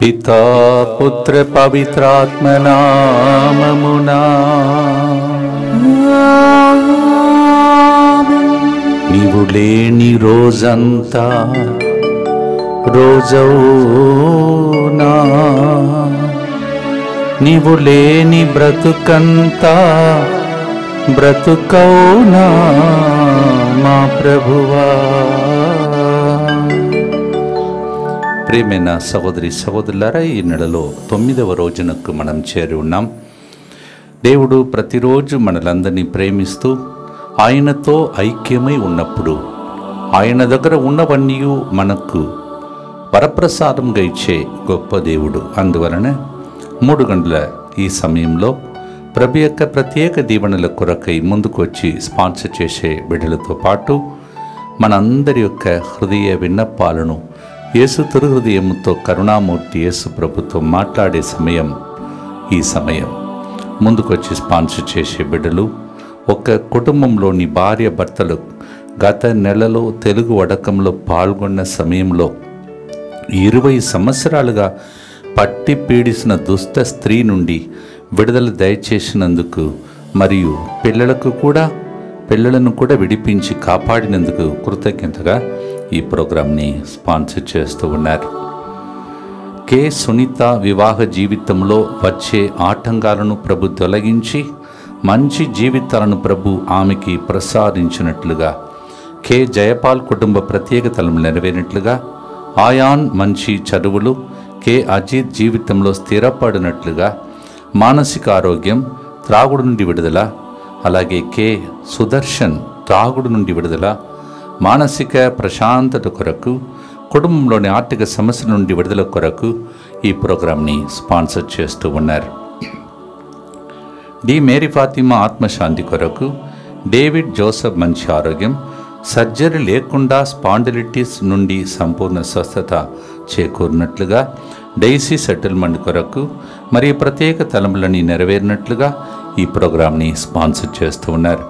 పితా పుత్ర పవిత్రాత్మ నామమునా నీవు లేని రోజంతా రోజవునా, నీవు లేని బ్రతుకంతా బ్రతుకౌనా మా ప్రభువా. ప్రియమైన సహోదరి సహోదరులారా, ఈ నెలలో 9వ రోజునకు మనం చేరి ఉన్నాం. దేవుడు ప్రతిరోజు మనలందరినీ ప్రేమిస్తూ ఆయనతో ఐక్యమై ఉన్నప్పుడు ఆయన దగ్గర ఉన్నవన్నీ మనకు వరప్రసాదంగా ఇచ్చే గొప్ప దేవుడు. అందువలన 3 గంటల ఈ సమయంలో ప్రభు యొక్క ప్రత్యేక దీవెనల కొరకై ముందుకు వచ్చి స్పాన్సర్ చేసే బిడ్డలతో పాటు మనందరి యొక్క హృదయ విన్నపాలను యేసు తిరుహృదయముతో కరుణామూర్తి యేసు ప్రభుతో మాట్లాడే సమయం ఈ సమయం. ముందుకొచ్చి స్పాన్సర్ చేసే బిడ్డలు, ఒక కుటుంబంలోని భార్య భర్తలు గత నెలలో తెలుగు వడకంలో పాల్గొన్న సమయంలో 20 సంవత్సరాలుగా పట్టి పీడిసిన దుష్ట స్త్రీ నుండి విడుదల దయచేసినందుకు మరియు పిల్లలను కూడా విడిపించి కాపాడినందుకు కృతజ్ఞతగా ఈ ప్రోగ్రాంని స్పాన్సర్ చేస్తూ ఉన్నారు. కె సునీత వివాహ జీవితంలో వచ్చే ఆటంకాలను ప్రభు తొలగించి మంచి జీవితాలను ప్రభు ఆమెకి ప్రసాదించినట్లుగా, కె జయపాల్ కుటుంబ ప్రత్యేకతలను నెరవేరినట్లుగా, ఆయాన్ మంచి చదువులు, కె అజిత్ జీవితంలో స్థిరపడినట్లుగా, మానసిక ఆరోగ్యం, త్రాగుడు నుండి విడుదల, అలాగే కె సుదర్శన్ త్రాగుడు నుండి విడుదల, మానసిక ప్రశాంతత కొరకు, కుటుంబంలోని ఆర్థిక సమస్యల నుండి విడుదల కొరకు ఈ ప్రోగ్రాంని స్పాన్సర్ చేస్తూ ఉన్నారు. డి మేరీ ఫాతిమా ఆత్మశాంతి కొరకు, డేవిడ్ జోసెఫ్ మంచి ఆరోగ్యం, సర్జరీ లేకుండా స్పాండిలిటిస్ నుండి సంపూర్ణ స్వస్థత చేకూరినట్లుగా, డైసీ సెటిల్మెంట్ కొరకు మరియు ప్రత్యేక తలంపులని నెరవేరినట్లుగా ఈ ప్రోగ్రాంని స్పాన్సర్ చేస్తూ ఉన్నారు.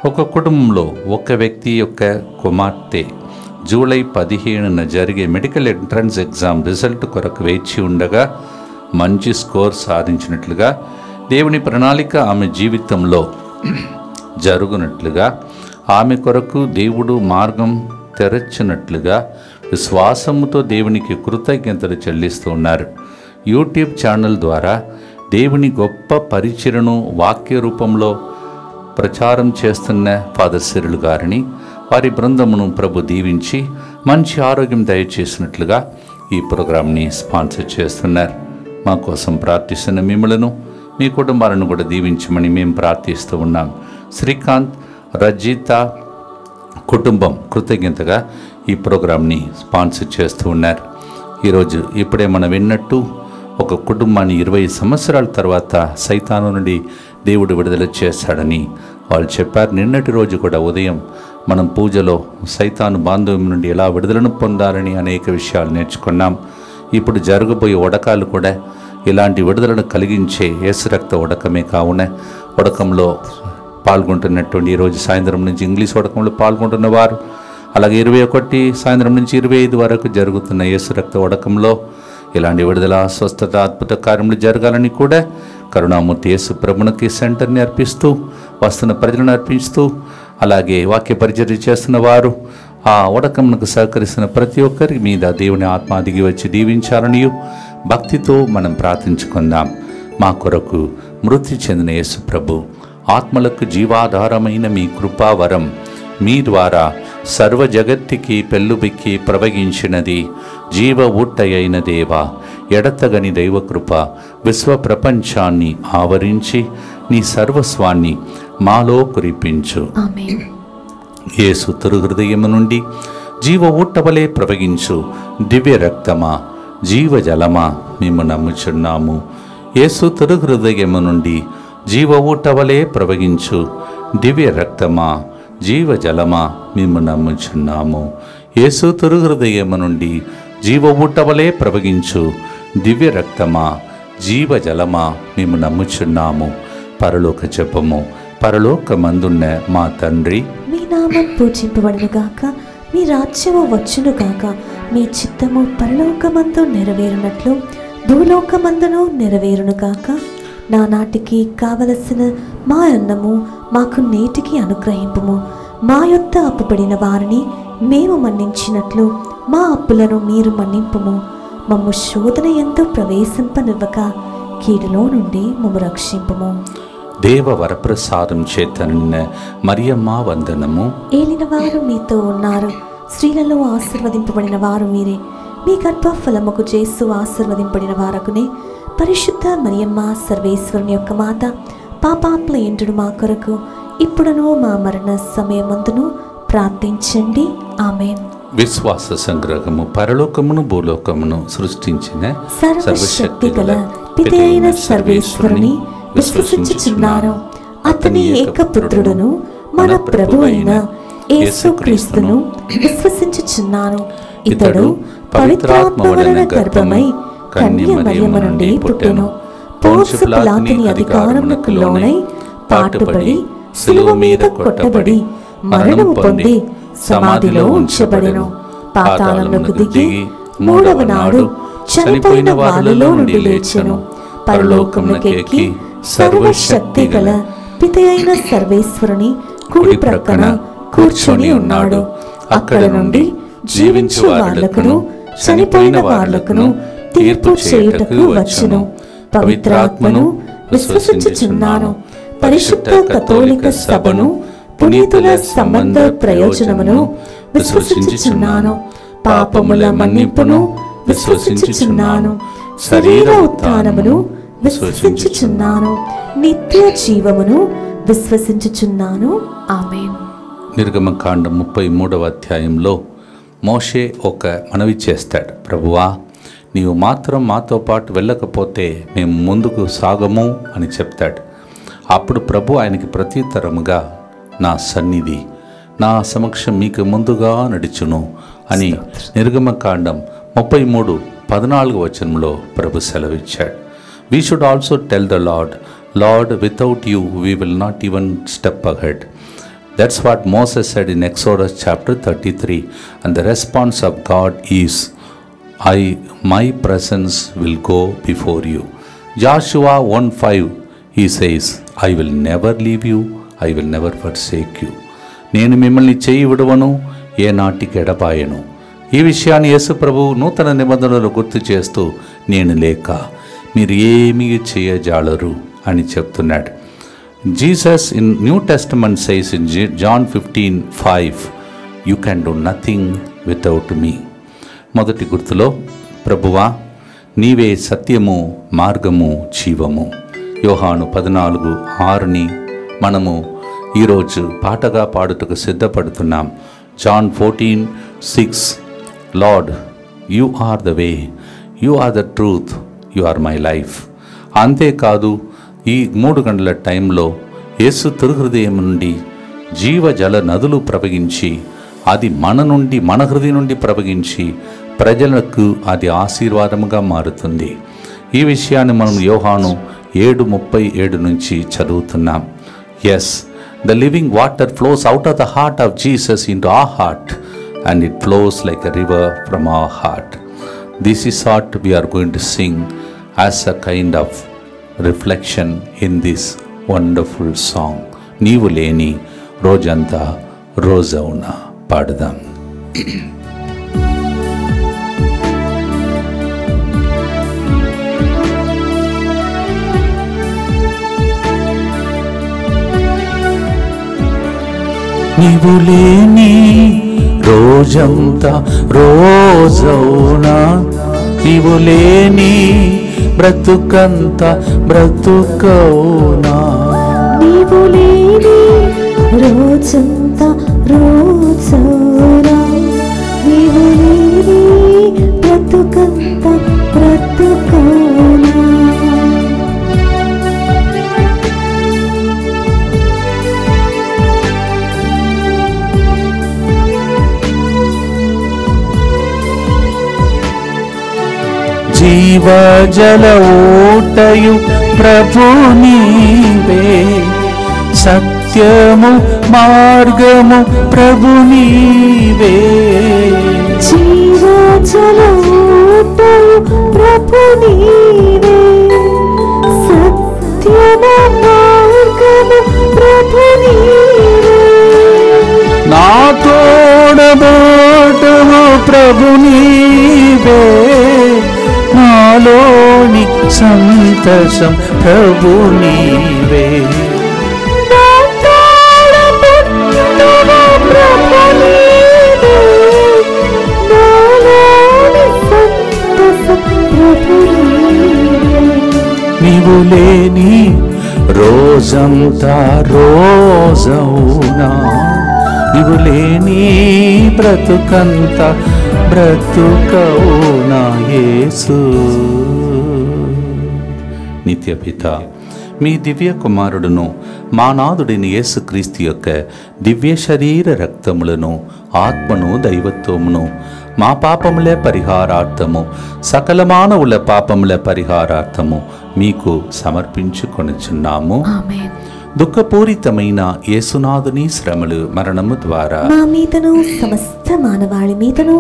ఒక కుటుంబంలో ఒక వ్యక్తి యొక్క కుమార్తె జూలై 15న జరిగే మెడికల్ ఎంట్రన్స్ ఎగ్జామ్ రిజల్ట్ కొరకు వేచి ఉండగా మంచి స్కోర్ సాధించినట్లుగా, దేవుని ప్రణాళిక ఆమె జీవితంలో జరుగునట్లుగా, ఆమె కొరకు దేవుడు మార్గం తెరచినట్లుగా విశ్వాసముతో దేవునికి కృతజ్ఞతలు చెల్లిస్తూ ఉన్నారు. యూట్యూబ్ ఛానల్ ద్వారా దేవుని గొప్ప పరిచయను వాక్య రూపంలో ప్రచారం చేస్తున్న ఫాదర్ సిరిల్ గారిని, వారి బృందమును ప్రభు దీవించి మంచి ఆరోగ్యం దయచేసినట్లుగా ఈ ప్రోగ్రాంని స్పాన్సర్ చేస్తున్నారు. మా కోసం ప్రార్థిస్తున్న మిమ్మలను, మీ కుటుంబాలను కూడా దీవించమని మేము ప్రార్థిస్తూ ఉన్నాం. శ్రీకాంత్, రజిత కుటుంబం కృతజ్ఞతగా ఈ ప్రోగ్రాంని స్పాన్సర్ చేస్తూ ఉన్నారు. ఈరోజు ఇప్పుడే మనం విన్నట్టు ఒక కుటుంబాన్ని 20 సంవత్సరాల తర్వాత సైతాను నుండి దేవుడు విడుదల చేశాడని వాళ్ళు చెప్పారు. నిన్నటి రోజు కూడా ఉదయం మనం పూజలో సైతాను బాంధవ్యం నుండి ఎలా విడుదలను పొందాలని అనేక విషయాలు నేర్చుకున్నాం. ఇప్పుడు జరగబోయే ఉడకాలు కూడా ఇలాంటి విడుదలను కలిగించే యేసు రక్త ఉడకమే కావున ఉడకంలో పాల్గొంటున్నటువంటి ఈరోజు సాయంత్రం నుంచి ఇంగ్లీష్ ఉడకంలో పాల్గొంటున్న వారు, అలాగే 21 సాయంత్రం నుంచి 25 వరకు జరుగుతున్న యేసు రక్త ఉడకంలో ఇలాంటి విడుదల, స్వస్థత, అద్భుత కార్యములు జరగాలని కూడా కరుణామూర్తి యేసు ప్రభునికి సెంటర్ని అర్పిస్తూ, వస్తున్న ప్రజలను అర్పిస్తూ, అలాగే వాక్య పరిచర్య చేస్తున్న వారు, ఆ ఉడకమునకు సహకరిస్తున్న ప్రతి ఒక్కరి మీద దేవుని ఆత్మ దిగి వచ్చి దీవించాలని భక్తితో మనం ప్రార్థించుకుందాం. మా కొరకు మృతి చెందిన యేసు ప్రభు ఆత్మలకు జీవాధారమైన మీ కృపావరం మీ ద్వారా సర్వ జగత్తికి పెళ్ళుబిక్కి ప్రవగించినది. జీవ ఊట్టయైన దేవా, ఎడతగని దైవకృప విశ్వ ప్రపంచాన్ని ఆవరించి నీ సర్వస్వాన్ని మాలో కురిపించు. యేసు తిరుహృదయము నుండి జీవ ఊట్టవలే ప్రవగించు దివ్య రక్తమా, జీవజలమా మేము నమ్ముచున్నాము. యేసు తిరుహృదయము నుండి జీవ ఊట్టవలే ప్రవగించు దివ్య రక్తమా, జీవజలమా మేము నమ్ముచున్నాము. యేసు తిరుహృదయము నుండి జీవ ఊట్టవలే ప్రవగించు దివ్య రక్తమా, జీవజలమా మేము నమ్ముచున్నాము. పరలోక జపము. పరలోకమందున్న మా తండ్రి, మీ నామం పూజింపబడును గాక, మీ రాజ్యము వచ్చును గాక, మీ చిత్తము పరలోకమందు నెరవేరునట్లు భూలోకమందును నెరవేరునుగాక. నానాటికి కావలసిన మా అన్నము మాకు నేటికి అనుగ్రహింపుము. మా యొద్ద అప్పుపడిన వారిని మేము మన్నించినట్లు మా అప్పులను మీరు మన్నింపుము. మమ్ము శోధన యందు ప్రవేశింపనివ్వక కీడులో నుండి మమ్ము రక్షింపుము. దేవ వరప్రసాదం చేత నిన్న మరియమ్మ వందనము. ఏలిన వారు మీతో ఉన్నారు, స్త్రీలలో ఆశీర్వదింపబడిన వారు మీరే. మీ గర్భఫలముకు చేస్తూ ఆశీర్వదింపబడిన వారకునే. పరిశుద్ధ మరియమ్మ సర్వేశ్వరుని యొక్క మాత, పాపాత్మ ఎంటుడు మా కొరకు ఇప్పుడును మా మరణ సమయమందును ప్రార్థించండి. ఆమేన్. విశ్వాస సంగ్రహము. పరలోకమును భూలోకమును సృష్టించిన సర్వశక్తి గల పితైన సర్వేశ్వరుని విశ్వసించుచున్నాను. అతని ఏకపుత్రుడును మన ప్రభు అయిన యేసుక్రీస్తును విశ్వసించుచున్నాను. ఇతడు పవిత్రాత్మ వలన గర్భమై కన్య మరియమ్మ నుండి పుట్టెను. పోన్సు పిలాతుని అధికారమునకు లోనై పాటుపడి శిలువ మీద కొట్టబడి మరణము పొంది సమాధిలో ఉంచబడెను. పాతాళమునకు దిగి మూడవ నాడు చనిపోయిన వారిలో నుండి లేచెను. పరలోకమునకు ఎక్కి సర్వశక్తి గల పితయైన సర్వేశ్వరుని కుడి ప్రక్కన కూర్చొని ఉన్నాడు. అక్కడ నుండి జీవించు వారులకును చనిపోయిన వారులకును తీర్పు చేయుటకు వచ్చును. పవిత్రాత్మను విశ్వసించుచున్నాను. పరిశుద్ధ కథోలిక సభను, పునీతుల సంబంధ ప్రయోజనమును విశ్వసించుచున్నాను. పాపముల మన్నింపును విశ్వసించుచున్నాను. శరీర ఉత్థానమును విశ్వసించుచున్నాను. నిత్య జీవమును విశ్వసించుచున్నాను. ఆమేన్. నిర్గమకాండం 33వ అధ్యాయంలో మోషే ఒక మనవి చేస్తాడు. ప్రభువా, నీవు మాత్రం మాతో పాటు వెళ్ళకపోతే మేము ముందుకు సాగము అని చెప్తాడు. అప్పుడు ప్రభు ఆయనకి ప్రత్యుత్తరముగా, నా సన్నిధి, నా సమక్షం మీకు ముందుగా నడుచును అని నిర్గమకాండం 33:14 వచనంలో ప్రభు సెలవిచ్చాడు. We should also tell the Lord, Lord, without you we will not even step ahead. That's what Moses said in Exodus chapter 33. And the response of God is, my presence will go before you. Joshua 1:5, he says, I will never leave you, I will never forsake you. నేను మిమ్మల్ని చేయి విడువను, ఏ నాటికి ఎడబాయను. ఈ విషయాన్ని యేసు ప్రభు నూతన నిబంధనలు గుర్తు చేస్తూ, నేను లేక మీరు ఏమీ చేయజాలరు అని చెప్తున్నాడు. Jesus in new testament says in John 15:5, you can do nothing without మీ. మొదటి గుర్తులో, ప్రభువా నీవే సత్యము, మార్గము, జీవము. యోహాను 14:6ని మనము ఈరోజు పాటగా పాడుటకు సిద్ధపడుతున్నాం. John 14:6, Lord you are the way, you are the truth, you are my life. అంతేకాదు, ఈ 3 గంటల టైంలో యేసు తిరుహృదయం నుండి జీవజల నదులు ప్రవహించి, అది మన హృదయం నుండి ప్రవహించి ప్రజలకు అది ఆశీర్వాదముగా మారుతుంది. ఈ విషయాన్ని మనం యోహాను 7:37 నుంచి చదువుతున్నాం. Yes, the living water flows out of the heart of Jesus into our heart, and it flows like a river from our heart. This is what we are going to sing as a kind of reflection in this wonderful song. నీవు లేని రోజంతా రోజవునా పాడదాం. నీవు లేని రోజంతా రోజవునా, నీవు లేని బ్రతుకంతా బ్రతుకవునా. నీవు లేని రోజంతా రోజవునా, నీవు లేని బ్రతుకంతా బ్రతుకవునా. జీవజల ఊటయు ప్రభు నీవే, సత్యము మార్గము ప్రభు నీవే. జీవజల ఊటయు ప్రభు నీవే, సత్యము మార్గము ప్రభు నీవే. నా తోడబోటము ప్రభు నీవే, నాలోని సంతసం ప్రభు నీవే. నా తోడబుట్టుము ప్రభు నీవే, నాలోని సంతసం ప్రభు నీవే. నీవు లేని రోజంతా రోజవునా, నీవు లేని బ్రతుకంత బ్రతుకవునా యేసు. నిత్యపిత, మీ దివ్య కుమారుడును మా నాథుడిని యేసుక్రీస్తు యొక్క దివ్య శరీర రక్తములను, ఆత్మను, దైవత్వమును మా పాపముల పరిహారార్థము, సకల మానవుల పాపముల పరిహారార్థము మీకు సమర్పించుకొనుచున్నాము. ఆమేన్. దుఃఖపూరితమైన యేసునాథుని శ్రమలు, మరణము ద్వారా మా మీదను సమస్త మానవాళి మీదను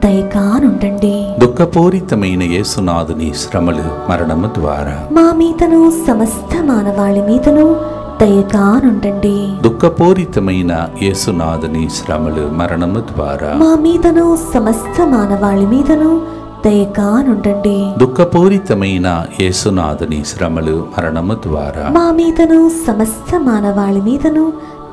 దయగానుండండి. దుఃఖపూరితమైన యేసునాథుని శ్రమలు, మరణము ద్వారా మా మీదను సమస్త మానవాళి మీదను దయగానుండండి. దుఃఖపూరితమైన యేసునాథుని శ్రమలు, మరణము ద్వారా మా మీదను సమస్త మానవాళి మీదను దయగానుండండి. దుఃఖపూరితమైన యేసునాథుని శ్రమలు, మరణము ద్వారా మా మీదను సమస్త మానవాళి మీదను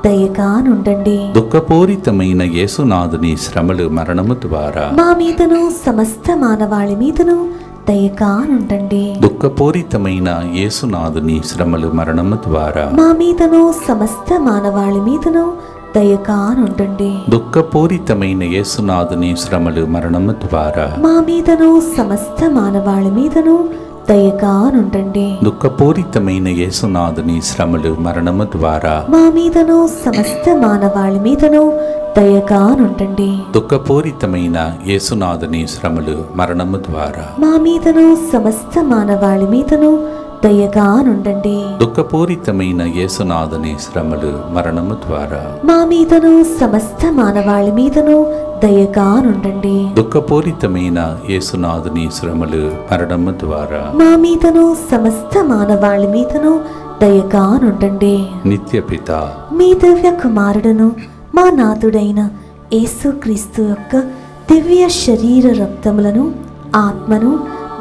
దయగానుండండి. దుఃఖపూరితమైన యేసునాథుని శ్రమలు, మరణము ద్వారా మా మీదను సమస్త మానవాళి మీదను దయగానుండండి. దుఃఖపూరితమైన యేసునాథుని శ్రమలు, మరణము ద్వారా మా మీదను సమస్త మానవాళి మీదను దయగానుండండి. దుఃఖపూరితమైన యేసునాథుని శ్రమలు, మరణము ద్వారా మా మీదను సమస్త మానవాళి మీదను దయగానుండండి. దుఃఖపూరితమైన యేసునాథుని శ్రమలు, మరణము ద్వారా మా మీదను సమస్త మానవాళి మీదను దయగానుండండి. దుఃఖపూరితమైన యేసునాథుని శ్రమలు, మరణము ద్వారా మా మీదను సమస్త మానవాళి మీదను దయగానుండండి. దుఃఖపూరితమైన యేసునాథుని శ్రమలు, మరణము ద్వారా మా మీదను సమస్త మానవాళి మీదను దయగానుండండి. దుఃఖపూరితమైన యేసునాథుని శ్రమలు, మరణము ద్వారా మా మీదను సమస్త మానవాళి మీదను దయగానుండండి. నిత్యపిత, మీ దివ్య కుమారుడును మా నాథుడైన యేసుక్రీస్తు యొక్క దివ్య శరీర రక్తములను, ఆత్మను,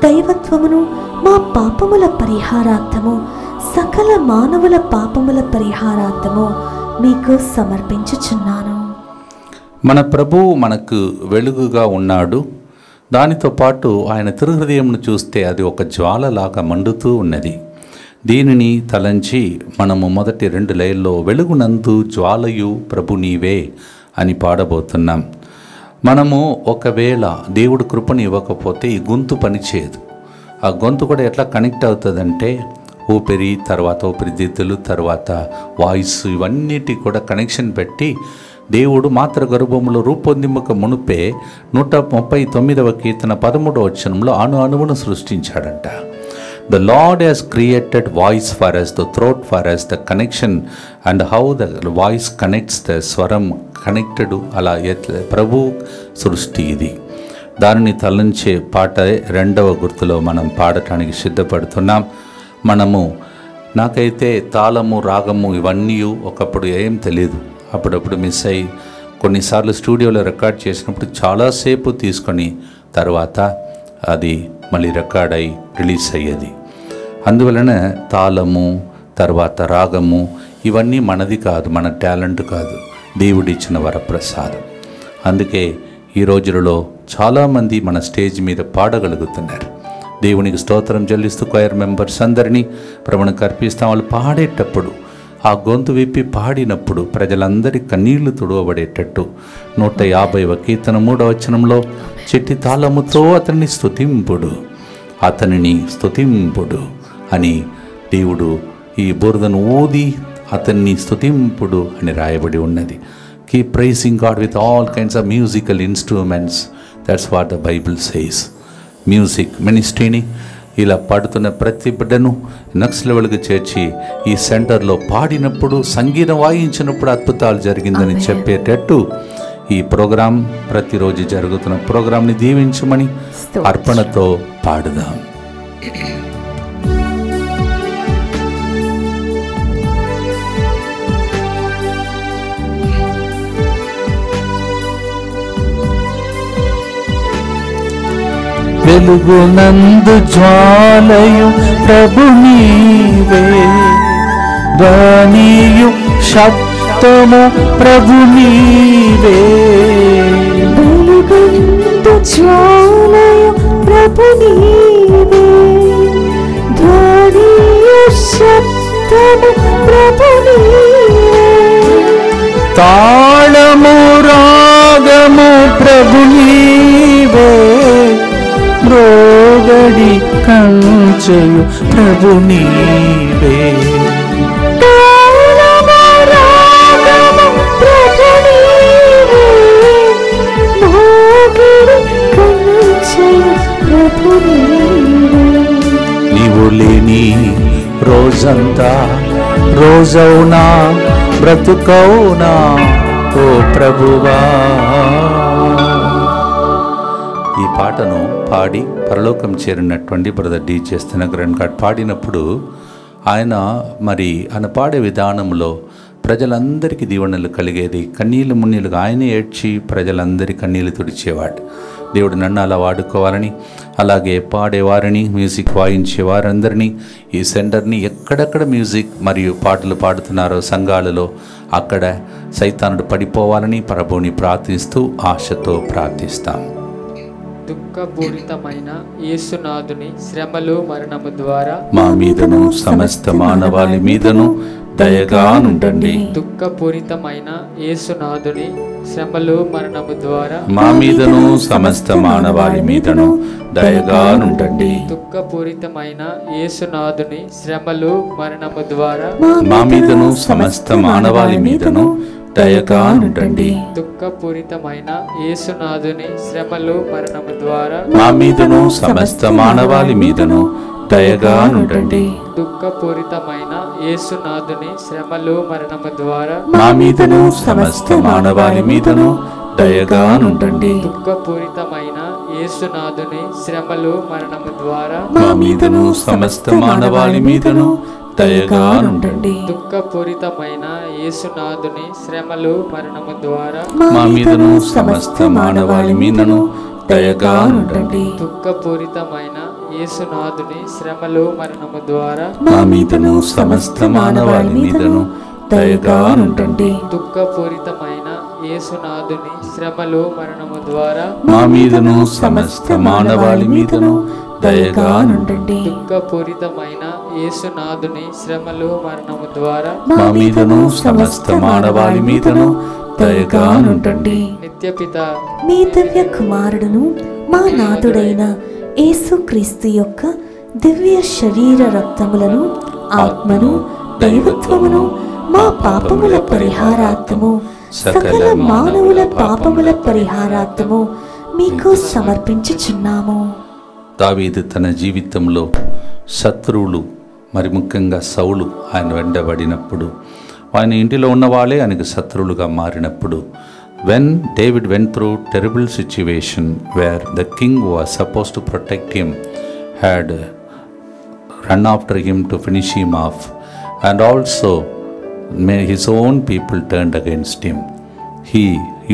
దైవత్వమును మా పాపముల పరిహారార్థము, సకల మానవుల పాపముల పరిహారార్థము మీకు సమర్పించుచున్నాను. మన ప్రభువు మనకు వెలుగుగా ఉన్నాడు. దానితో పాటు ఆయన తిరుహృదయంను చూస్తే అది ఒక జ్వాలలాగా మండుతూ ఉన్నది. దీనిని తలంచి మనము మొదటి 2 లైన్లో వెలుగునందు జ్వాలయు ప్రభు నీవే అని పాడబోతున్నాం. మనము ఒకవేళ దేవుడు కృపని ఇవ్వకపోతే ఈ గొంతు పనిచేయదు. ఆ గొంతు కూడా ఎట్లా కనెక్ట్ అవుతుందంటే ఊపిరి, తర్వాత ఊపిరితిత్తులు, తర్వాత వాయిస్, ఇవన్నిటి కూడా కనెక్షన్ పెట్టి దేవుడు మాత్ర గర్భములో రూపొందింపక మునుపే 139వ కీర్తన 13వ వచనంలో అణువును సృష్టించాడంట. The Lord has created voice for us, the throat for us, the connection and how the voice connects the స్వరం కనెక్టెడ్. అలా ప్రభు సృష్టి ఇది. దానిని తలంచే పాట 2వ గుర్తులో మనం పాడటానికి సిద్ధపడుతున్నాం. నాకైతే తాళము, రాగము ఇవన్నీ ఒకప్పుడు ఏం తెలియదు. అప్పుడప్పుడు మిస్ అయ్యి కొన్నిసార్లు స్టూడియోలో రికార్డ్ చేసినప్పుడు చాలాసేపు తీసుకొని తర్వాత అది మళ్ళీ రికార్డ్ అయ్యి రిలీజ్ అయ్యేది. అందువలన తాళము, తర్వాత రాగము ఇవన్నీ మనది కాదు, మన టాలెంట్ కాదు, దేవుడిచ్చిన వరప్రసాదం. అందుకే ఈ రోజులలో చాలామంది మన స్టేజ్ మీద పాడగలుగుతున్నారు. దేవునికి స్తోత్రం చెల్లిస్తూ క్వైర్ మెంబర్స్ అందరినీ ప్రభువునికి అర్పిస్తాం. వాళ్ళు పాడేటప్పుడు ఆ గొంతు విప్పి పాడినప్పుడు ప్రజలందరి కన్నీళ్లు తుడవబడేటట్టు 150వ కీర్తన 3వ వచనంలో చెట్టి తాళముతో అతన్ని స్తుతింపుడు అని దేవుడు ఈ బురదను ఊది అతన్ని స్తుతింపుడు అని రాయబడి ఉన్నది. Keep praising God with all kinds of musical instruments. That's what the Bible says. Music మినిస్ట్రీని ఇలా పాడుతున్న ప్రతి బిడ్డను నెక్స్ట్ లెవెల్కి చేర్చి ఈ సెంటర్లో పాడినప్పుడు, సంగీతం వాయించినప్పుడు అద్భుతాలు జరిగిందని చెప్పేటట్టు ఈ ప్రోగ్రాం ప్రతిరోజు జరుగుతున్న ప్రోగ్రాంని దీవించమని అర్పణతో పాడుదాం. వెలుగునందు జ్వాలయు ప్రభు నీవే, ధ్వనియు శబ్దము ప్రభు నీవే. వెలుగునందు జ్వాలయు ప్రభు నీవే, ధ్వనియు శబ్దము ప్రభు నీవే. తాళము రాగము ప్రభు నీవే, మ్రోగడి కంచెయు ప్రభు నీవే. తాళము రాగము ప్రభు నీవే, మ్రోగడి కంచెయు ప్రభు నీవే. నీవు లేని రోజంతా రోజవునా బ్రతుకౌనా ఓ ప్రభువా. ఈ పాటను పాడి పరలోకం చేరినటువంటి బ్రదర్ డి చేస్తున్న గ్రాండ్ కార్డ్ పాడినప్పుడు ఆయన పాడే విధానంలో ప్రజలందరికీ దీవెనలు కలిగేది. కన్నీళ్ళు మున్నీళ్ళుగా ఆయన ఏడ్చి ప్రజలందరి కన్నీళ్ళు తుడిచేవాడు. దేవుడు నన్ను అలా వాడుకోవాలని, అలాగే పాడేవారిని, మ్యూజిక్ వాయించే వారందరినీ, ఈ సెంటర్ని ఎక్కడెక్కడ మ్యూజిక్ మరియు పాటలు పాడుతున్నారో సంఘాలలో అక్కడ సైతానుడు పడిపోవాలని ప్రభువుని ప్రార్థిస్తూ ఆశతో ప్రార్థిస్తాం. దుఃఖపూరితమైన యేసునాథుని శ్రమలు మరణము ద్వారా మా మీదను సమస్త మానవాళి మీదను దయగా నుండండి. దుఃఖపూరితమైన యేసునాథుని శ్రమలు మరణము ద్వారా మా మీదను సమస్త మానవాళి మీదను దయగా నుండండి. దుఃఖపూరితమైన యేసునాథుని శ్రమలు మరణము ద్వారా మా మీదను సమస్త మానవాళి మీదను దయగా నుండండి. దుఃఖపూరితమైన యేసునాథుని శ్రమలు మరణము ద్వారా మా మీదను సమస్త మానవాళి మీదను దయగా నుండండి. దుఃఖపూరితమైన యేసునాథుని శ్రమలు మరణము ద్వారా మా మీదను సమస్త మానవాళి మీదను దయగా నుండండి. దుఃఖపూరితమైన యేసునాథుని శ్రమలు మరణము ద్వారా మా మీదను సమస్త మానవాళి మీదను దయగా నుండండి. దుఃఖపూరితమైన యేసునాథుని శ్రమలు మరణము ద్వారా మా మీదను సమస్త మానవాళి మీదను దయగా నుండండి. దుఃఖపూరితమైన యేసునాథుని శ్రమలు మరణము ద్వారా మా మీదను సమస్త మానవాళి మీదను దయగా నుండండి. దుఃఖపూరితమైన యేసునాథుని శ్రమలు మరణము ద్వారా మా మీదను సమస్త మానవాళి మీదను దయగా నుండండి. దుఃఖపూరితమైన యేసునాథుని శ్రమలు మరణము ద్వారా మా మీదను సమస్త మానవాళి మీదను దయగా నుండండి. నిత్యపిత మీ దివ్య కుమారుడును మా నాథుడైన యేసుక్రీస్తు యొక్క దివ్య శరీర రక్తములను, ఆత్మను, దైవత్వమును మా పాపముల పరిహారార్థము, సకల మానవుల పాపముల పరిహారార్థము మీకు సమర్పించుచున్నాము. దావీదు తన జీవితంలో శత్రువులు, మరి ముఖ్యంగా సౌలు ఆయన వెంటబడినప్పుడు, ఆయన ఇంటిలో ఉన్న వాళ్ళే ఆయనకు శత్రువులుగా మారినప్పుడు, when David went through terrible situation where the king was supposed to protect him had run after him to finish him off, and also his own people turned against him, he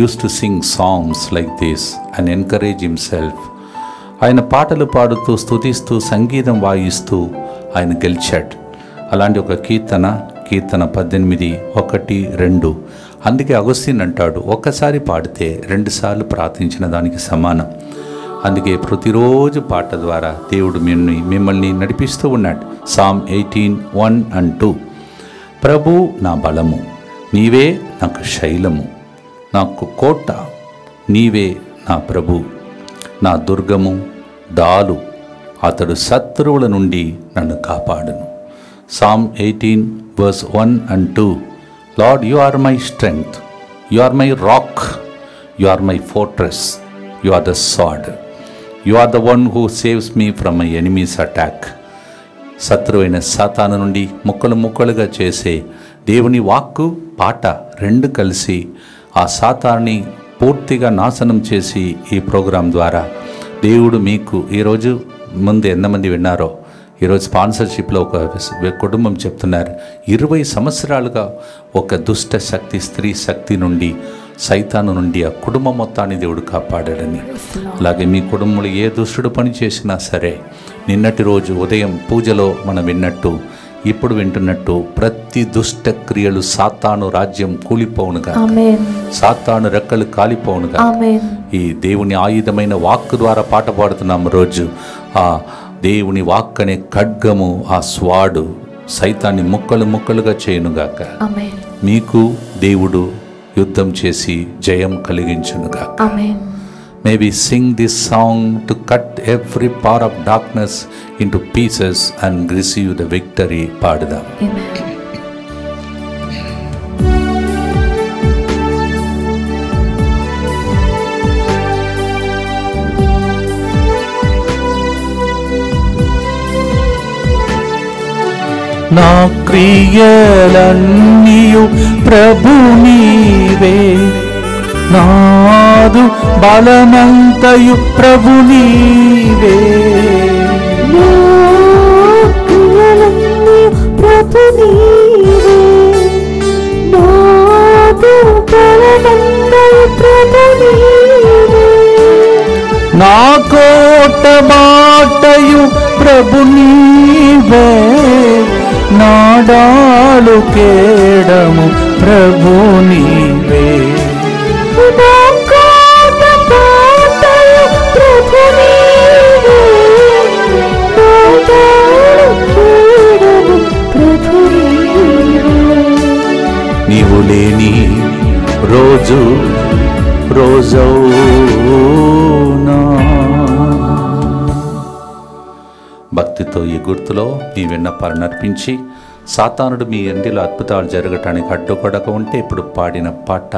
used to sing songs like this and encourage himself. ఆయన పాటలు పాడుతూ స్తుతిస్తూ సంగీతం వాయిస్తూ ఆయన గెలిచాడు. అలాంటి ఒక కీర్తన 18, 1, 2. అందుకే అగస్తిన్ అంటాడు, ఒక్కసారి పాడితే 2 సార్లు ప్రార్థించిన దానికి సమానం. అందుకే ప్రతిరోజు పాట ద్వారా దేవుడు మిమ్మల్ని నడిపిస్తూ ఉన్నాడు. Psalm 18:1 and 2. ప్రభు నా బలము, నీవే నాకు శైలము, నాకు కోట, నీవే నా ప్రభు, నా దుర్గము, డాలు, అతడు శత్రువుల నుండి నన్ను కాపాడును. Psalm 18:1 and 2. Lord, you are my strength, you are my rock, you are my fortress, you are the sword, you are the one who saves me from my enemy's attack. శత్రువైన సాతాను నుండి ముక్కలుగా చేసే దేవుని వాక్కు, పాట 2 కలిసి ఆ సాతాన్ని పూర్తిగా నాశనం చేసి ఈ ప్రోగ్రాం ద్వారా దేవుడు మీకు ఈరోజు ముందు ఎంతమంది విన్నారో ఈరోజు స్పాన్సర్షిప్లో ఒక కుటుంబం చెప్తున్నారు 20 సంవత్సరాలుగా ఒక దుష్ట శక్తి, స్త్రీ శక్తి నుండి, సైతాను నుండి ఆ కుటుంబం మొత్తాన్ని దేవుడు కాపాడాడని. అలాగే మీ కుటుంబంలో ఏ దుష్టుడు పని చేసినా సరే నిన్నటి రోజు ఉదయం పూజలో మనం విన్నట్టు, ఇప్పుడు వింటున్నట్టు ప్రతి దుష్ట క్రియలు సాతాను రాజ్యం కూలిపోవునుగా, సాతాను రెక్కలు కాలిపోవునుగా. ఈ దేవుని ఆయుధమైన వాక్కు ద్వారా పాట పాడుతున్నాం రోజు. ఆ దేవుని వాక్ అనే ఖడ్గము, ఆ స్వాడు సైతాన్ని ముక్కలు ముక్కలుగా చేయునుగాక. మీకు దేవుడు యుద్ధం చేసి జయం కలిగించునుగాక. May we sing this song to cut every power of darkness into pieces and receive the victory. పాడుదాం. నా క్రియలన్నీయు ప్రభు నీవే, నాదు బలమంతయు ప్రభు నీవే. ప్రభు నీవే, నాదు బలమంతయు ప్రభు నీవే. నా కోట బాటయు ప్రభు నీవే, నాడాలు కేడము ప్రభు నీవే. నీవు లేని రోజు రోజౌనా. భక్తితో ఈ గుర్తులో మీ విన్నపాలను అర్పించి సాతానుడు మీ ఇంటిలో అద్భుతాలు జరగటానికి అడ్డుపడక ఉంటే ఇప్పుడు పాడిన పాట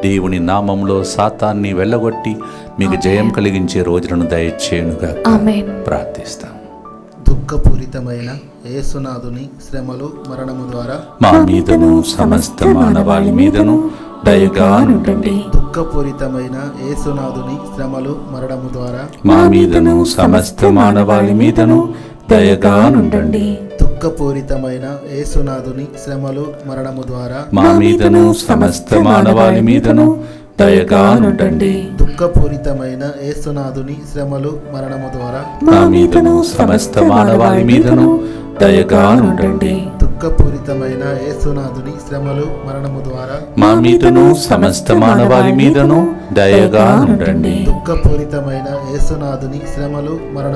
దేవుని నామంలో సాతాన్ని వెళ్ళగొట్టి మీకు జయం కలిగించే రోజులను దయచేయునుగా ప్రార్థిస్తాం. దుఃఖపూరితమైన యేసునాథుని శ్రమలు మరణము ద్వారా మా మీదను సమస్త మానవాళి మీదను దయగా నుండండి. దుఃఖపూరితమైన యేసునాథుని శ్రమలు మరణము ద్వారా మా మీదను సమస్త మానవాళి మీదను దయగా నుండండి. దుఃఖపూరితమైన యేసునాథుని శ్రమలు మరణము ద్వారా మా మీదను సమస్త మానవాళి మీదను దయగా నుండండి. దుఃఖపూరితమైన యేసునాథుని శ్రమలు మరణము ద్వారా మా మీదను సమస్త మానవాళి మీదను దయగా నుండండి. దుఃఖపూరితమైన యేసునాథుని శ్రమలు మరణము ద్వారా మా మీదను సమస్త మానవాళి మీదను దయగా నుండండి. దుఃఖపూరితమైన యేసునాథుని శ్రమలు మరణము ద్వారా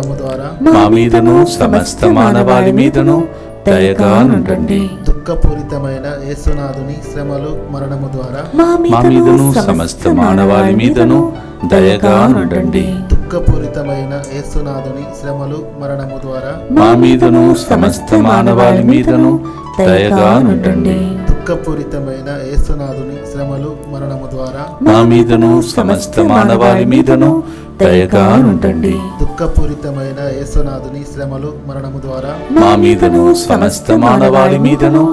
మా మీదను సమస్త మానవాళి మీదను దయగా నుండండి. దుఃఖపూరితమైన యేసునాథుని శ్రమలు మరణము ద్వారా మా మీదను సమస్త మానవాళి మీదను దయగా నుండండి. దుఃఖపూరితమైన యేసునాథుని శ్రమలు మరణము ద్వారా మా మీదను సమస్త మానవాళి మీదను దయగా నుండండి. దుఃఖపూరితమైన యేసునాథుని శ్రమలు మరణము ద్వారా మా మీదను సమస్త మానవాళి మీదను దయగా నుండండి. దుఃఖపూరితమైన యేసునాథుని శ్రమలు మరణము ద్వారా మా మీదను సమస్త మానవాళి మీదను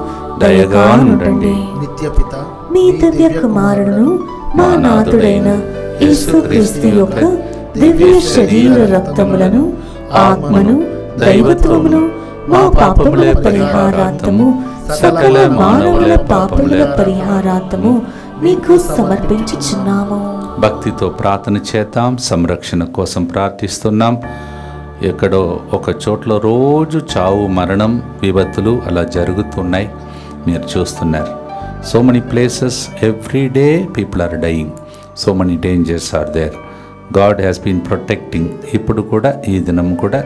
దయగా నుండండి. నిత్యపిత మీ దివ్య కుమారుడును మా నాథుడైన యేసుక్రీస్తు యొక్క దివ్య శరీర రక్తములను, ఆత్మను, దైవత్వమును మా పాపముల పరిహారార్థము, సకల మానవుల పాపముల పరిహారార్థము మీకు సమర్పించుచున్నాము. భక్తితో ప్రార్థన చేద్దాం. సంరక్షణ కోసం ప్రార్థిస్తున్నాం. ఎక్కడో ఒక చోట్ల రోజు చావు, మరణం, విపత్తులు అలా జరుగుతున్నాయి. మీరు చూస్తున్నారు. So many places every day people are dying. So many dangers are there. God has been protecting. ఇప్పుడు కూడా ఈ దినం కూడా,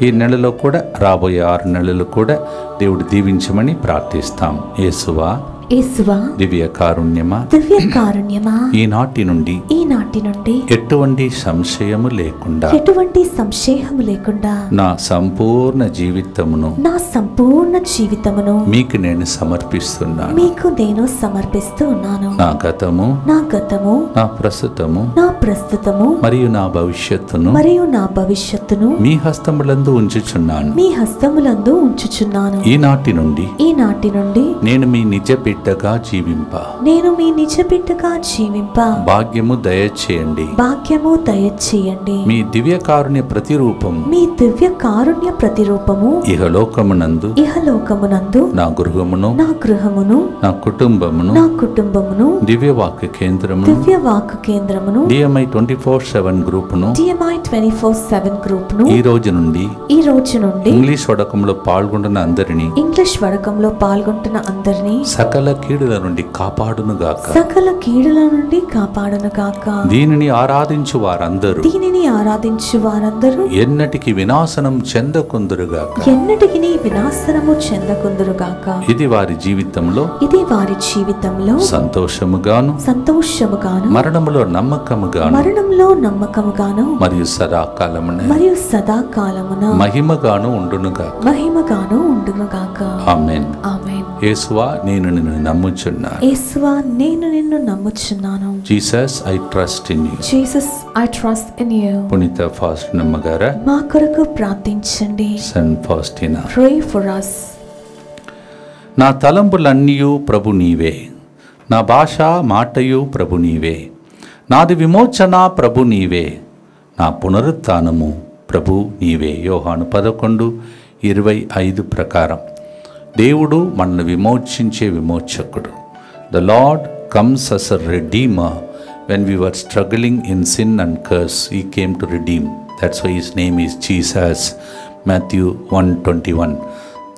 ఈ నెలలో కూడా, రాబోయే 6 నెలలు కూడా దేవుడు దీవించమని ప్రార్థిస్తాం. యేసువా, యేసువా, దివ్య కారుణ్యమా, దివ్య కారుణ్యమా, ఈనాటి నుండి ఎటువంటి సంశయము లేకుండా నా సంపూర్ణ జీవితమును మీకు నేను సమర్పిస్తున్నాను. నా గతము, నా ప్రస్తుతము మరియు నా భవిష్యత్తును ఎత్తును మీ హస్తములందు ఉంచుచున్నాను. మీ హస్తములందు ఉంచుచున్నాను. ఈనాటి నుండి నేను మీ నిజ బిడ్డగా జీవింప భాగ్యము దయచేయండి. మీ దివ్య కారుణ్య ప్రతిరూపము ఇహలోకమునందు నా గృహమును నా కుటుంబమును దివ్యవాక్య కేంద్రమును DMI 24/7 గ్రూపును ఈ రోజు నుండి ఇంగ్లీష్ వడకంలో పాల్గొంటున్న అందరినీ సకల కీడుల నుండి కాపాడునుగాక. దీనిని ఆరాధించు వారందరూ ఎన్నటికి వినాశనము చెందకుందురుగాక. ఇది వారి జీవితంలో సంతోషముగాను మరణములో నమ్మకముగాను మరియు సదాకాలమున మహిమగాను ఉండునుగాక. ఆమేన్. యేసువా నేను నిన్ను నమ్ముచున్నాను. Jesus I trust in you. పునీత ఫాస్టినా గారు మా కొరకు ప్రార్థించండి. Saint Faustina Pray for us. నా తలంపులన్నీయు ప్రభు నీవే, నా భాష మాటయు ప్రభు నీవే, నాది విమోచన ప్రభు నీవే, నా పునరుత్థానము ప్రభు నీవే. యోహాను 11:25 ప్రకారం దేవుడు మనల్ని విమోచించే విమోచకుడు. The lord comes as a redeemer. When we were struggling in sin and curse, he came to redeem. That's why his name is Jesus. Matthew 1:21.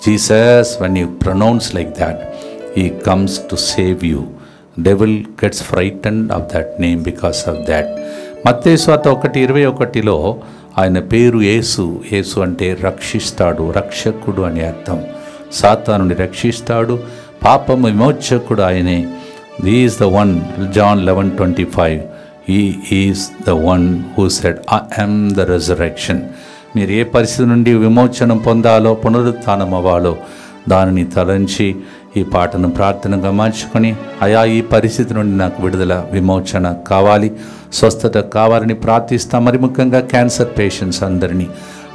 Jesus, when you pronounce like that, he comes to save you. Devil gets frightened of that name because of that. మత్తయి సువార్త 1:21లో ఆయన పేరు యేసు. యేసు అంటే రక్షిస్తాడు, రక్షకుడు అని అర్థం. సాతానుని రక్షిస్తాడు, పాపము విమోచకుడు ఆయనే. He is the one, John 11:25. He is the one who said, I am the resurrection. మీరు ఏ పరిస్థితి నుండి విమోచనం పొందాలో, పునరుత్థానం అవ్వాలో దానిని తలంచి ఈ పాటను ప్రార్థనగా మార్చుకొని, అయా ఈ పరిస్థితి నుండి నాకు విడుదల, విమోచన కావాలి, స్వస్థత కావాలని ప్రార్థిస్తాం. మరి ముఖ్యంగా క్యాన్సర్ పేషెంట్స్ అందరినీ,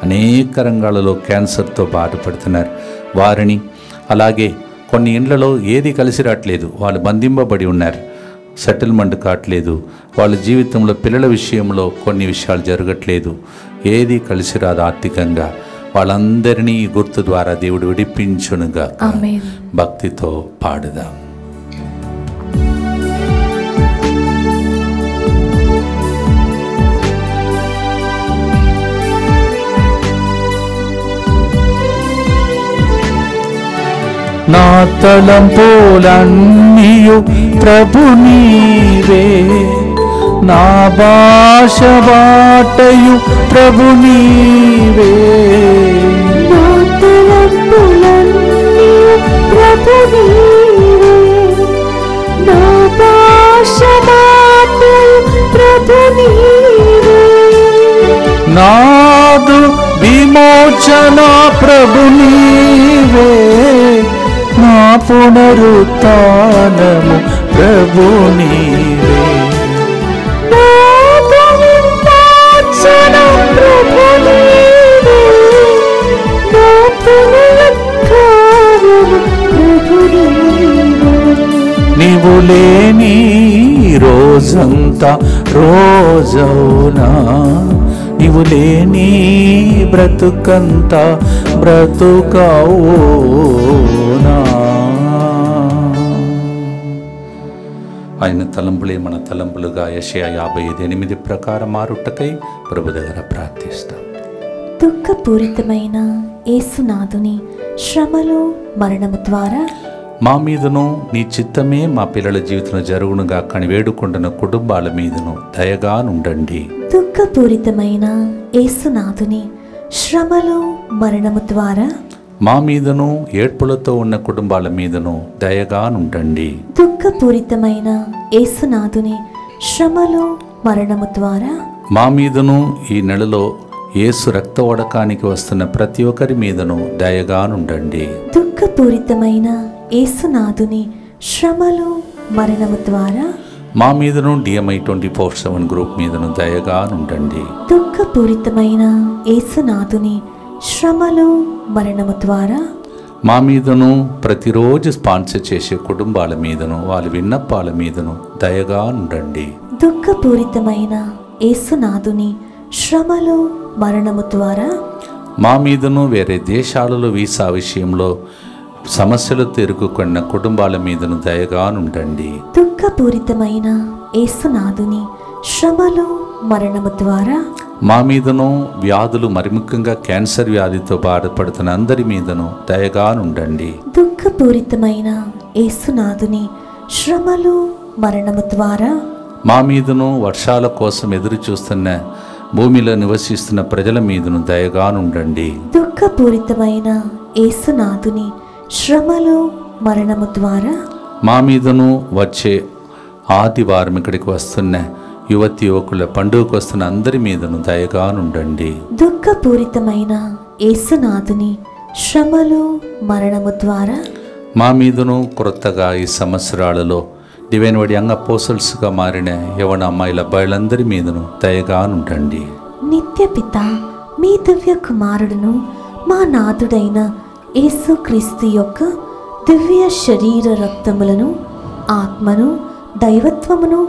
అనేక రంగాలలో క్యాన్సర్తో బాధపడుతున్నారు వారిని, అలాగే కొన్ని ఇండ్లలో ఏది కలిసి రావట్లేదు, వాళ్ళు బంధింపబడి ఉన్నారు, సెటిల్మెంట్ కావట్లేదు, వాళ్ళ జీవితంలో పిల్లల విషయంలో కొన్ని విషయాలు జరగట్లేదు, ఏది కలిసి రాదు ఆర్థికంగా, వాళ్ళందరినీ ఈ గుర్తు ద్వారా దేవుడు విడిపించునుగా. భక్తితో పాడుదాం. నా తలంపులన్నీయు ప్రభు నీవే, నా భాష బాటయు ప్రభు నీవే, నా తలంపులన్నీయు ప్రభు నీవే, నా భాష బాటయు ప్రభు నీవే, నాదు విమోచన ప్రభు నీవే, నా పునరుత్థానము ప్రభు నీవే, నాదు విమోచన ప్రభు నీవే, నా పునరుత్థానము ప్రభు నీవే. నీవు లేని రోజంతా రోజవునా, నీవు లేని బ్రతుకంతా బ్రతుకవునా. ఆయన తలంపులే మన తలంపులుగా యెషయా 55:8 ప్రకారం మారుటకై ప్రభు దగ్గర ప్రార్థిస్తాం. దుఃఖపూరితమైన యేసునాథుని శ్రమలు మరణము ద్వారా మా మీదను నీ చిత్తమే మా పిల్లల జీవితంలో జరుగునుగా కానీ వేడుకుంటున్న కుటుంబాల మీదను దయగా నుండండి. దుఃఖపూరితమైన యేసునాథుని శ్రమలు మరణము ద్వారా మా మీదను ఏడ్పులతో ఉన్న కుటుంబాల మీదను దయగా నుండండి. దుఃఖపూరితమైన యేసునాథుని శ్రమలు మరణము ద్వారా మా మీదను ఈ నెలలో యేసు రక్త వడకానికి వస్తున్న ప్రతి ఒక్కరి మీదను దయగా నుండండి. దుఃఖపూరితమైన యేసునాథుని శ్రమలు మరణము ద్వారా మా మీదను DMI 24/7 గ్రూప్ మీదను దయగా నుండండి. దుఃఖపూరితమైన దుఃఖపూరితమైన యేసునాథుని శ్రమలు మరణము ద్వారా మా మీదను ప్రతిరోజు స్పాన్సర్ చేసే కుటుంబాల మీదను వాళ్ళ విన్నపాల మీదను దయగా ఉండండి. దుఃఖపూరితమైన యేసునాథుని శ్రమలు మరణము ద్వారా మా మీదను వేరే దేశాలలో వీసా విషయంలో సమస్యలు తిరుగుకున్న కుటుంబాల మీదను దయగా ఉండండి. దుఃఖపూరితమైన యేసునాథుని శ్రమలు మరణము ద్వారా మా మీదను వ్యాధులు మరి ముఖ్యంగా క్యాన్సర్ వ్యాధితో బాధపడుతున్న అందరి మీదను దయగా ఉండండి. దుఃఖపూరితమైన యేసునాథుని శ్రమలు మరణము ద్వారా మా మీదను వర్షాల కోసం ఎదురు చూస్తున్న భూమిలో నివసిస్తున్న ప్రజల మీదను దయగా ఉండండి. దుఃఖపూరితమైన యేసునాథుని శ్రమలు మరణము ద్వారా మా మీదను వచ్చే ఆదివారం ఇక్కడికి వస్తున్న యువతి యువకుల పండుగకు వస్తున్న అందరి మీదను దయగా ఉండండి. దుఃఖపూరితమైన యేసునాథుని శ్రమలు మరణము ద్వారా మా మీదను క్రొత్తగా ఈ సంవత్సరాలలో డివైన్ వర్డ్ యంగ్ అపోసల్స్గా మారిన యవన అమ్మాయిల అబ్బాయిలందరి మీదను దయగా ఉండండి. నిత్య పిత మీ దివ్య కుమారుడును మా నాథుడైన యేసుక్రీస్తు యొక్క దివ్య శరీర రక్తములను ఆత్మను దైవత్వమును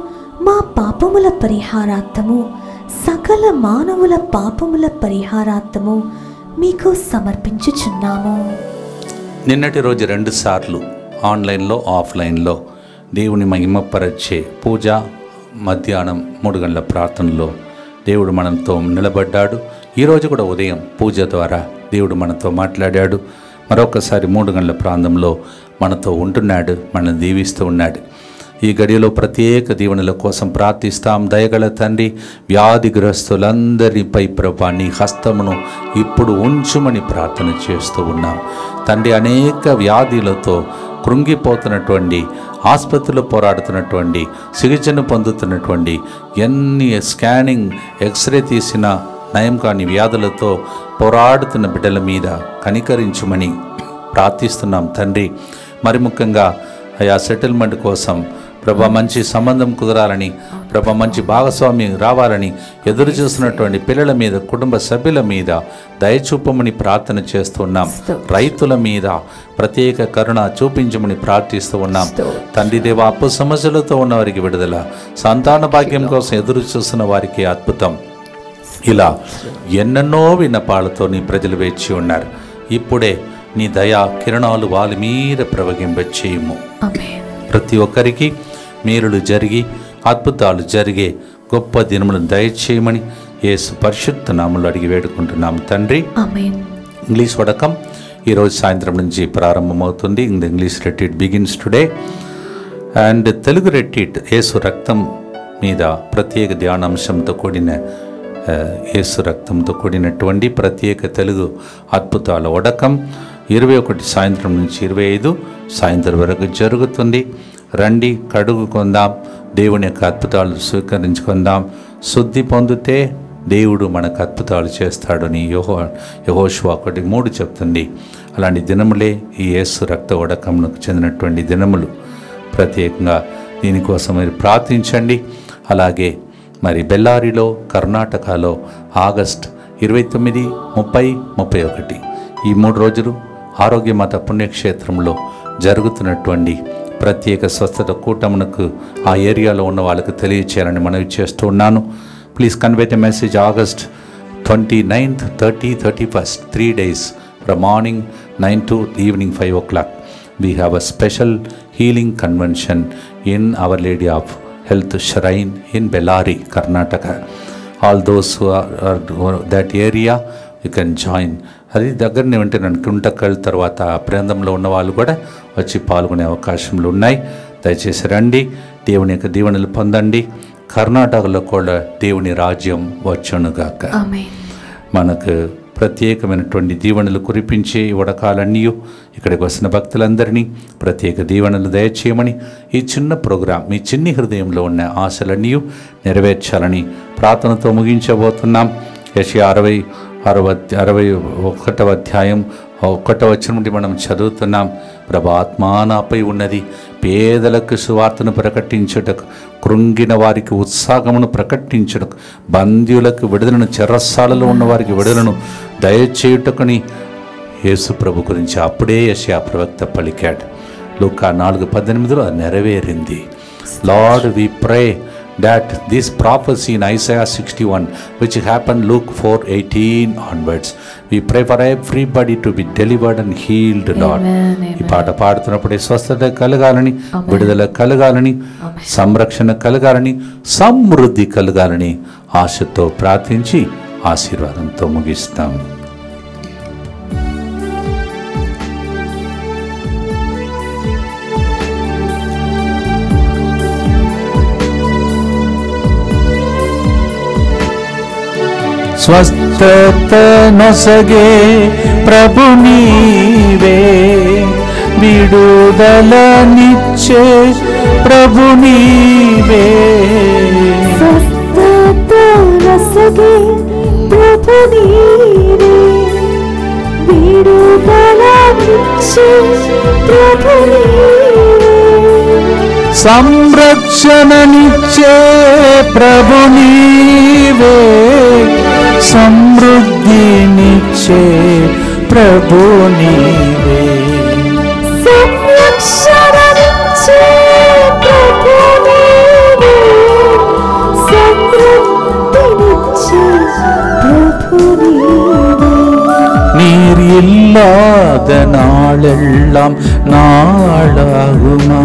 మా పాపముల పరిహారార్థము సకల మానవుల పాపముల పరిహారార్థము మీకు సమర్పించుచున్నాము. నిన్నటి రోజు 2 సార్లు ఆన్లైన్లో ఆఫ్లైన్లో దేవుని మహిమపరచే పూజ, మధ్యాహ్నం 3 గంటల ప్రార్థనలో దేవుడు మనతో నిలబడ్డాడు. ఈరోజు కూడా ఉదయం పూజ ద్వారా దేవుడు మనతో మాట్లాడాడు. మరొకసారి 3 గంటల ప్రాంతంలో మనతో ఉంటున్నాడు, మనల్ని దీవిస్తూ ఉన్నాడు. ఈ గడియలో ప్రత్యేక దీవెనల కోసం ప్రార్థిస్తాం. దయగల తండ్రి, వ్యాధిగ్రస్తులందరిపై ప్రభా నీ హస్తమును ఇప్పుడు ఉంచుమని ప్రార్థన చేస్తూ ఉన్నాం. తండ్రి, అనేక వ్యాధులతో కృంగిపోతున్నటువంటి, ఆసుపత్రిలో పోరాడుతున్నటువంటి, చికిత్సను పొందుతున్నటువంటి, ఎన్ని స్కానింగ్ ఎక్స్రే తీసిన నయం కాని వ్యాధులతో పోరాడుతున్న బిడ్డల మీద కనికరించుమని ప్రార్థిస్తున్నాం తండ్రి. మరి ముఖ్యంగా ఆయా సెటిల్మెంట్ కోసం ప్రభా మంచి సంబంధం కుదరాలని, ప్రభా మంచి భాగస్వామి రావాలని ఎదురు చూస్తున్నటువంటి పిల్లల మీద, కుటుంబ సభ్యుల మీద దయచూపమని ప్రార్థన చేస్తున్నాం. రైతుల మీద ప్రత్యేక కరుణ చూపించమని ప్రార్థిస్తూ ఉన్నాం తండ్రి. దేవ, అప్పు సమస్యలతో ఉన్న వారికి విడుదల, సంతాన భాగ్యం కోసం ఎదురు చూస్తున్న వారికి అద్భుతం, ఇలా ఎన్నెన్నో విన్నపాలతో నీ ప్రజలు వేచి ఉన్నారు. ఇప్పుడే నీ దయా కిరణాలు వాళ్ళ మీద ప్రవగింపచేయము. ప్రతి ఒక్కరికి మేలులు జరిగి అద్భుతాలు జరిగే గొప్ప దినములను దయచేయమని యేసు పరిశుద్ధ నామములో అడిగి వేడుకుంటున్నాము తండ్రి. ఇంగ్లీష్ వడకం ఈరోజు సాయంత్రం నుంచి ప్రారంభమవుతుంది. English retreat begins today. And Telugu retreat యేసు రక్తం మీద ప్రత్యేక ధ్యానాంశంతో కూడిన యేసు రక్తంతో కూడినటువంటి ప్రత్యేక తెలుగు అద్భుతాల వడకం 21 సాయంత్రం నుంచి 25 సాయంత్రం వరకు జరుగుతుంది. రండి, కడుగుకుందాం, దేవుని యొక్క అద్భుతాలు స్వీకరించుకుందాం. శుద్ధి పొందితే దేవుడు మనకు అద్భుతాలు చేస్తాడని యెహోషువ 1:3 చెప్తుంది. అలాంటి దినములే ఈ యేసు రక్త వడకంకు చెందినటువంటి దినములు. ప్రత్యేకంగా దీనికోసం మీరు ప్రార్థించండి. అలాగే మరి బెల్లారిలో, కర్ణాటకలో ఆగస్ట్ 29, 30, 31 ఈ 3 రోజులు ఆరోగ్యమాత పుణ్యక్షేత్రంలో జరుగుతున్నటువంటి ప్రత్యేక స్వస్థత కూటమునకు ఆ ఏరియాలో ఉన్న వాళ్ళకు తెలియచేయాలని మనవి చేస్తూ ఉన్నాను. Please convey the message. August 29th, 30, 31st 3 days from morning 9 to evening 5 o'clock. We have a special healing convention in Our Lady of Health Shrine in Bellary, Karnataka. All those who are that area, you can join. అది దగ్గరనే ఉంటే నన్ను కుంటకల్ తర్వాత ప్రాంతంలో ఉన్న వాళ్ళు కూడా వచ్చి పాల్గొనే అవకాశములు ఉన్నాయి. దయచేసి రండి, దేవుని యొక్క దీవెనలు పొందండి. కర్ణాటకలో కూడా దేవుని రాజ్యం వచ్చునుగాక. మనకు ప్రత్యేకమైనటువంటి దీవెనలు కురిపించే వడకాలన్నీ ఇక్కడికి వస్తున్న భక్తులందరినీ ప్రత్యేక దీవెనలు దయచేయమని, ఈ చిన్న ప్రోగ్రాం మీ చిన్ని హృదయంలో ఉన్న ఆశలన్నీ నెరవేర్చాలని ప్రార్థనతో ముగించబోతున్నాం. యెషయా 61వ అధ్యాయం 1వ వచనం నుండి మనం చదువుతున్నాం. ప్రభా, ఆత్మా నాపై ఉన్నది, పేదలకు సువార్తను ప్రకటించుటకు, కృంగిన వారికి ఉత్సాహమును ప్రకటించుటకు, బందీయులకు విడుదలను, చెరసాలలో ఉన్న వారికి విడుదలను దయచేయుటకుని యేసు ప్రభు గురించి అప్పుడే యెషయా ప్రవక్త పలికాడు. లూకా 4:18 అది నెరవేరింది. Lord we pray that this prophecy in Isaiah 61 which happened Luke 4:18 onwards, we pray for everybody to be delivered and healed, Lord. ఈ పాట పాడుతున్నప్పుడే స్వస్థత కలగాలని, విడుదల కలగాలని, సంరక్షణ కలగాలని, సమృద్ధి కలగాలని ఆశతో ప్రార్థించి ఆశీర్వాదంతో ముగిస్తాం. స్వస్థత నొసగే ప్రభు నీవే, విడుదలనిచ్చే ప్రభు నీవే. స్వస్థత నొసగే ప్రభు నీవే, విడుదలనిచ్చే ప్రభు నీవే. సంరక్షణనిచ్చే ప్రభు నీవే, సమృద్ధినిచ్చే ప్రభు నీవే. సంరక్షణనిచ్చే ప్రభు నీవే, సమృద్ధినిచ్చే ప్రభు నీవే. நீர் இல்லாத நாளெல்லாம் நாளாகுமா,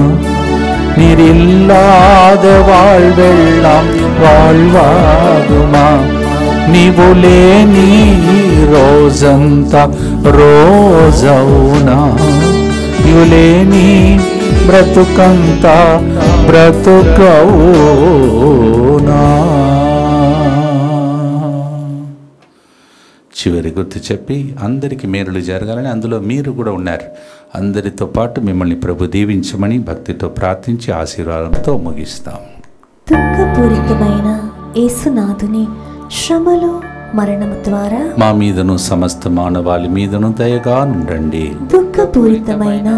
நீர் இல்லாத வாழ்வெல்லாம் வாழ்வாகுமா. నీవు లేని రోజంతా రోజవునా, నీవు లేని బ్రతుకంతా బ్రతుకవునా. చివరి గుర్తు చెప్పి అందరికీ మేలులు జరగాలని, అందులో మీరు కూడా ఉన్నారు. అందరితో పాటు మిమ్మల్ని ప్రభు దీవించమని భక్తితో ప్రార్థించి ఆశీర్వాదంతో ముగిస్తాం. దుఃఖపూరితమైన యేసునాథుని శ్రమలు మరణము ద్వారా మా మీదను సమస్త మానవాళి మీదను దయగా నుండండి. దుఃఖపూరితమైన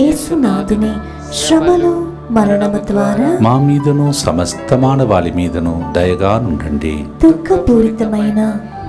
యేసునాథుని శ్రమలు మరణము ద్వారా మా మీదను సమస్త మానవాళి మీదను దయగా నుండండి. దుఃఖపూరితమైన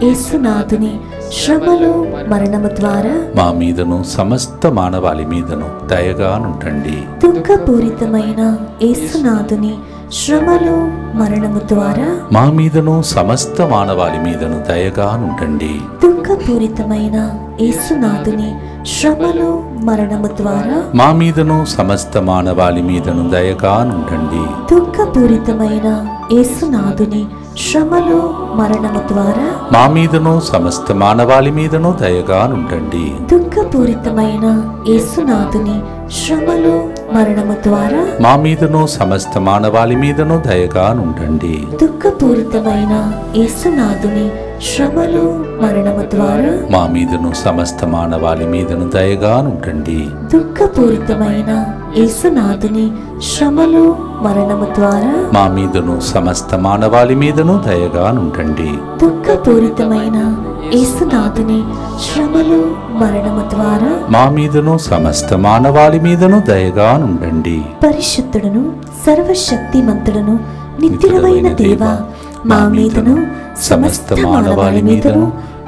యేసునాథుని శ్రమలు మరణము ద్వారా మా మీదను సమస్త మానవాళి మీదను దయగా నుండండి. దుఃఖపూరితమైన యేసునాథుని శ్రమలు మరణము ద్వారా మా మీదను సమస్త మానవాళి మీదను దయగా నుండండి. దుఃఖపూరితమైన యేసునాథుని శ్రమలు మరణము ద్వారా మా మీదను సమస్త మానవాళి మీదను దయగా నుండండి. దుఃఖపూరితమైన యేసునాథుని శ్రమలు మరణము ద్వారా మా మీదను సమస్త మానవాళి మీదను దయగా నుండండి. దుఃఖపూరితమైన యేసునాథుని శ్రమలు మరణము ద్వారా మా మీదను సమస్త మానవాళి మీదను దయగా నుండండి. దుఃఖపూరితమైన యేసునాథుని శ్రమలు మరణము ద్వారా మా మీదను సమస్త మానవాళి మీదను దయగా నుండండి. దుఃఖపూరితమైన యేసునాథుని శ్రమలు మరణము ద్వారా మా మీదను సమస్త మానవాళి మీదను దయగా నుండండి. దుఃఖపూరితమైన యేసునాథుని శ్రమలు మరణము ద్వారా మా మీదను సమస్త మానవాళి మీదను దయగా నుండండి. పరిశుద్ధుడును సర్వశక్తిమంతుడును నిత్యుడైన దేవా, మా మీదను సమస్త మానవాళి మీదను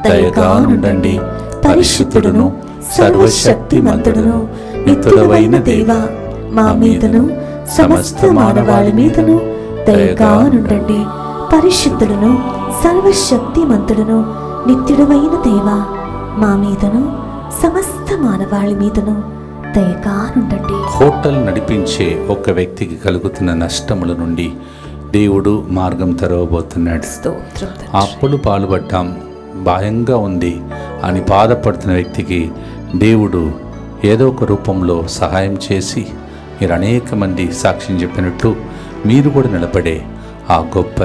దయగా నుండండి. పరిశుద్ధుడును సర్వశక్తిమంతుడును నిత్యుడైన దేవా, మా మీదను సమస్త మానవాళి మీదను దయగా నుండండి. పరిశుద్ధుడును సర్వశక్తిమంతుడును నిత్యుడైన దేవా, మా మీదను సమస్త మానవాళి మీదను దయగా నుండండి. హోటల్ నడిపించే ఒక వ్యక్తికి కలుగుతున్న నష్టముల నుండి దేవుడు మార్గం తెరవబోతున్నాడు. అప్పులు పాల్పడ్డాం, భయంగా ఉంది అని బాధపడుతున్న వ్యక్తికి దేవుడు ఏదో ఒక రూపంలో సహాయం చేసి, మీరు అనేక మంది సాక్ష్యం చెప్పినట్టు మీరు కూడా నిలబడే ఆ గొప్ప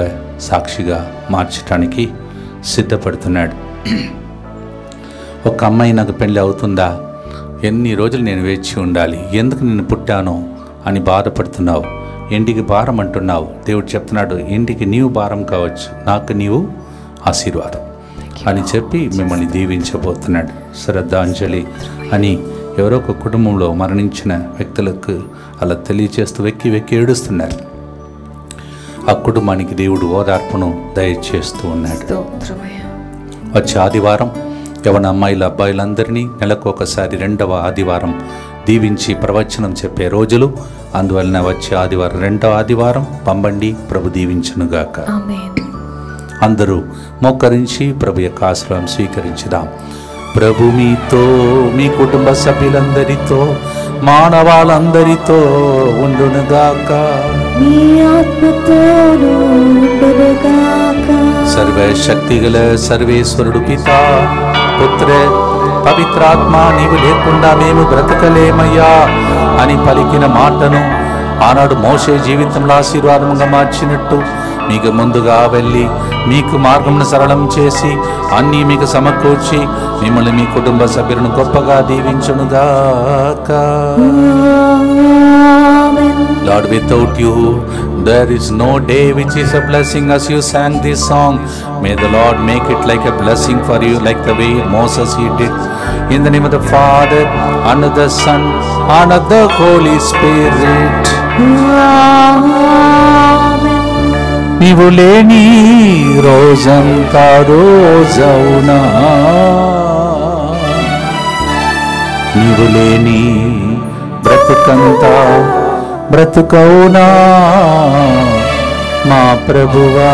సాక్షిగా మార్చడానికి సిద్ధపడుతున్నాడు. ఒక అమ్మాయి నాకు పెళ్ళి అవుతుందా, ఎన్ని రోజులు నేను వేచి ఉండాలి, ఎందుకు నేను పుట్టానో అని బాధపడుతున్నావు, ఇంటికి భారం అంటున్నావు. దేవుడు చెప్తున్నాడు, ఇంటికి నీవు భారం కావచ్చు, నాకు నీవు ఆశీర్వాదం అని చెప్పి మిమ్మల్ని దీవించబోతున్నాడు. శ్రద్ధాంజలి అని ఎవరో ఒక కుటుంబంలో మరణించిన వ్యక్తులకు అలా తెలియచేస్తూ వెక్కి వెక్కి ఏడుస్తున్నారు. ఆ కుటుంబానికి దేవుడు ఓదార్పును దయచేస్తూ ఉన్నాడు. వచ్చే ఆదివారం యవన అమ్మాయిల అబ్బాయిలందరినీ నెలకు ఒకసారి 2వ ఆదివారం దీవించి ప్రవచనం చెప్పే రోజులు. అందువలన వచ్చే ఆదివారం 2వ ఆదివారం పంబండి. ప్రభు దీవించునుగాక. అందరూ మోకరించి ప్రభు యొక్క ఆశ్రయం స్వీకరించుదాం. ప్రభు మీతో, మీ కుటుంబ సభ్యులందరితో, మానవాళ్ళందరితో ఉండునుగాక. సర్వశక్తిగల సర్వేశ్వరుడు పితా, పుత్ర, పవిత్రాత్మ నీవు లేకుండా మేము బ్రతకలేమయ్యా అని పలికిన మాటను ఆనాడు మోషే జీవితంలో ఆశీర్వాదంగా మార్చినట్టు మీకు ముందుగా వెళ్ళి మీకు మార్గమును సరళం చేసి అన్నీ మీకు సమకూర్చి మిమ్మల్ని మీ కుటుంబ సభ్యులను గొప్పగా దీవించునుగాక. Lord, without you there is no day which is a blessing. As you sang this song, may the Lord make it like a blessing for you, like the way Moses he did. In the name of the Father and of the Son and of the Holy Spirit. నీవు లేని రోజంతా రోజవునా, నీవు లేని బ్రతుకంతా బ్రతుకవునా మా ప్రభువా.